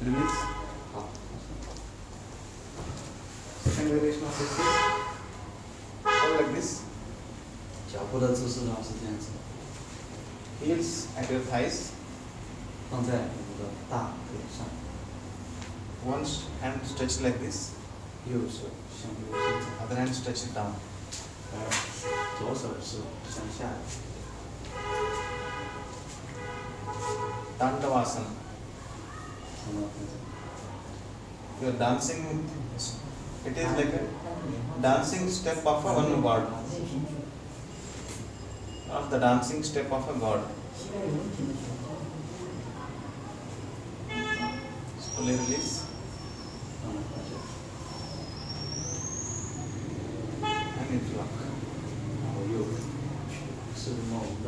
Release. Second variation of this is hold like this. 脚步的姿势呢是这样子， Heels at your thighs. 放在我们的大腿上， One hand stretched like this. 右手向右伸展， Other hand stretched it down. 而左手是向下的。 Dandavasana. 什么？ You are dancing with, it is like a dancing step of a one god. Of the dancing step of a god. Slowly release. 放在 And interlock. 然后右是梦的，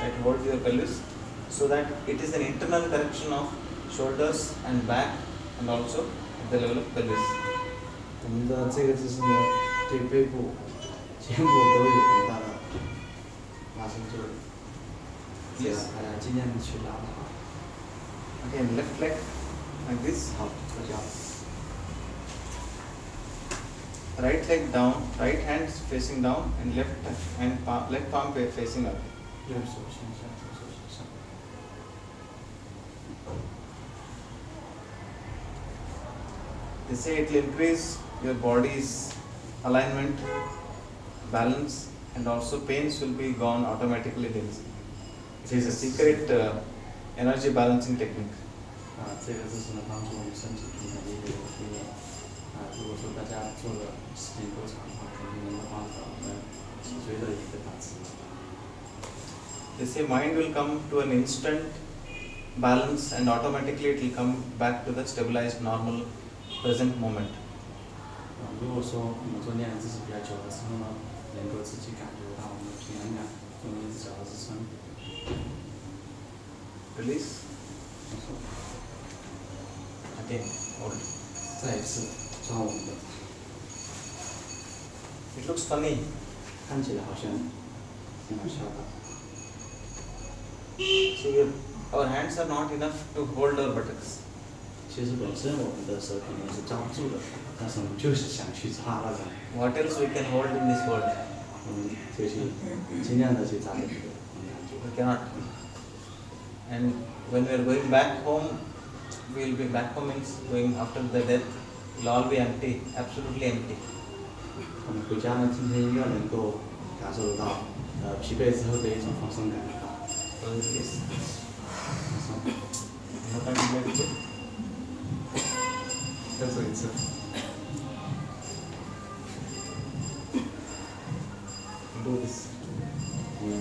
Try to hold your pelvis so that it is an internal correction of shoulders and back and also at the level of pelvis. 我们的这个姿势呢，对背部、肩部都有很大的拉伸作用。这样 Yes. 大家尽量的去拉它。 Again, left leg like this. 好，大家 Right leg down, right hand facing down and left hand palm, left palm facing up. 右手向下，左手向上。 They say it will increase your body's alignment, balance, and also pains will be gone automatically. It is a secret energy balancing technique. 这个姿势呢，帮助我们身体平衡的一个训练。如果说大家做的时间够长的话，肯定能够帮助我们脊椎的一个打直。 They say mind will come to an instant balance and automatically it will come back to the stabilized normal present moment. 如果说我们做那样的姿势比较久的时候呢，能够自己感觉到我们的平衡感，用一只脚的支撑。 Release. Again, hold. 再一次抓我们的， It looks funny. 看起来好像很好笑的。 So our hands are not enough to hold our buttocks. 其实本身我们的手肯定是抓不住的，但是我们就是想去抓那种， What else we can hold in this world? 我们就去尽量的去抓这个感觉。 We cannot. And when we are going back home, we will be back home means going after the death. Will all be empty, absolutely empty. 我们回家呢，今天要能够感受得到，疲惫之后的一种放松感。 So release. 放松。 More time you like to do. 再做一次。Do this. 我们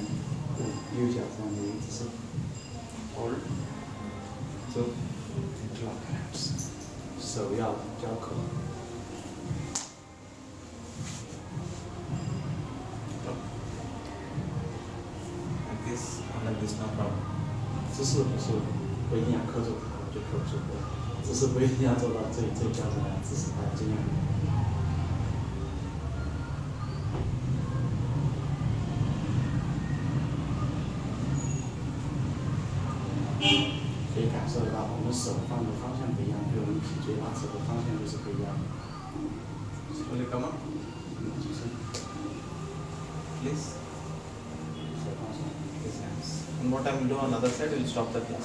右脚这样的一个姿势， Hold. So interlock hands. 手要交口。 Like this, or like this, no problem. 姿势不是不一定要扣住它，我就扣住我。姿势不一定要做到最标准的姿势，大家尽量。可以感受得到，我们手放的方向不一样，对我们脊椎拉扯的方向就是不一样的。 Slowly come up. 举身， Please. 手放松。 These hands. One more time we'll do on the other side, we'll stop the class.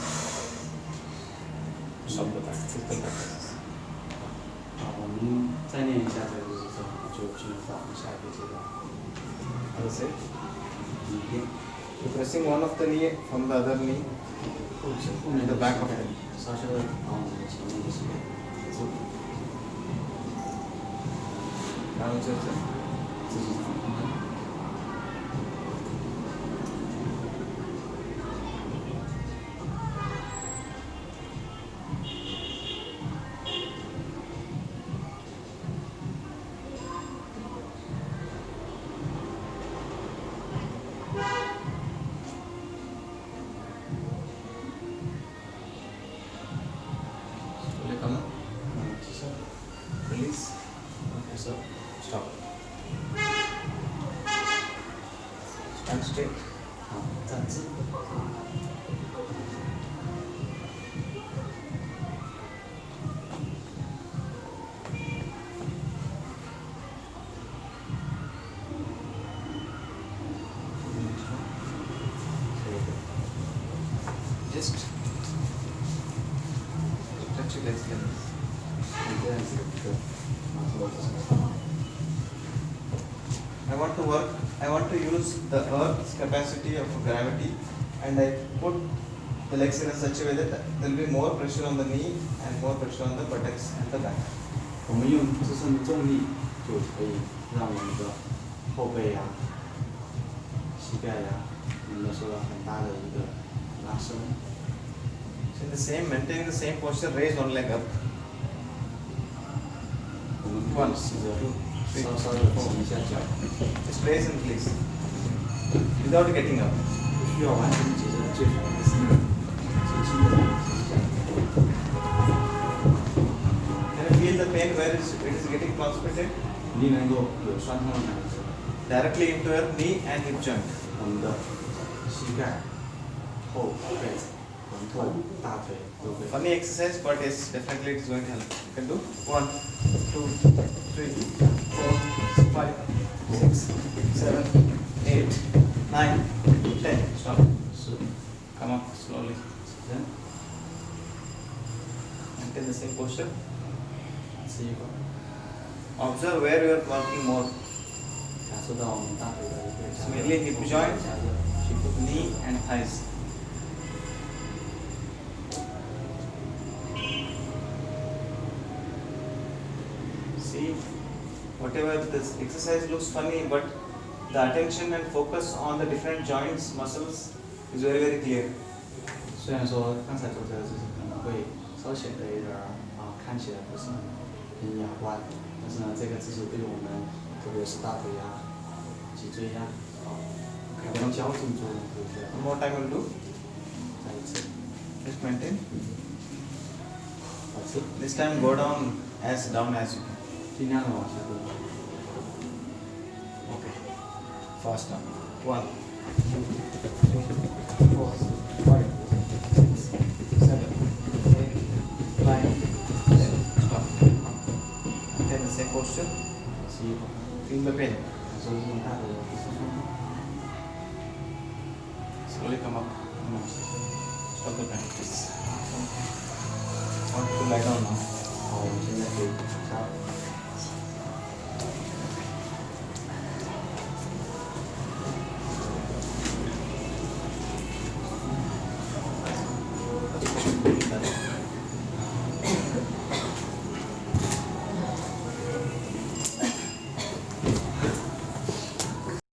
Stop the practice, physical practices. 我们再练一下这个姿势之后，就进入到我们下一个阶段。 Other side. 一边 You're pressing one of the knee from the other knee. 后面的 back of it. 稍稍的把我们的前面的膝盖住， Down to the 自己放松。 Slowly come up. 起身， Release. 回手。 Stop. Just stretch your legs like this. 你这样子对，然后就是 I want to use the earth's capacity of gravity, and I put the legs in a such a way that there will be more pressure on the knee and more pressure on the buttocks and the back. 我们用自身的重力就可以让我们的后背呀、膝盖呀，能够受到很大的一个拉伸。 So in the same, maintaining the same posture, raise one leg up. 我们可以试着稍稍的提一下脚， Just raise and release without getting up. 不需要完全提着，最好还是轻轻的提一下。 Can you feel the pain where it is getting transmitted? 你能够有酸痛的感觉， Directly into your knee and hip joint. 我们的膝盖、后背、臀部、大腿都会。 Funny exercise, but yes, definitely it is going to help. You can do 1, 2, 3, 4, 5, 6, 7, 8, 9, 10. Stop. 是， Come up slowly. 人 Maintain the same posture. 吃一会儿， Observe where you are working more. 感受到我们大腿的一个加 It's 热， mainly hip joint, 加热，屁股 knee and thighs. See, whatever this exercise looks funny, but the attention and focus on the different joints, muscles is very, very clear. 虽然说刚才做这个姿势可能会稍显得有点儿看起来不是很雅观，但是呢，这个姿势对我们特别是大腿呀、脊椎呀，跟矫正作用都比较 One more time we'll do. 再一次， Just maintain. 保持， This time go down as you can. 尽量的往下蹲。 Okay. Fast down. 1, 2, 3, 4, 5, 6, 7, 8, 9, 10. Stop. Maintain the same posture. 保持一会儿， Feel the pain. 感受这种大的不舒服。 Slowly come up. 慢慢提升。 Stop the pain, please. Want to lie down now. 好，我们现在可以下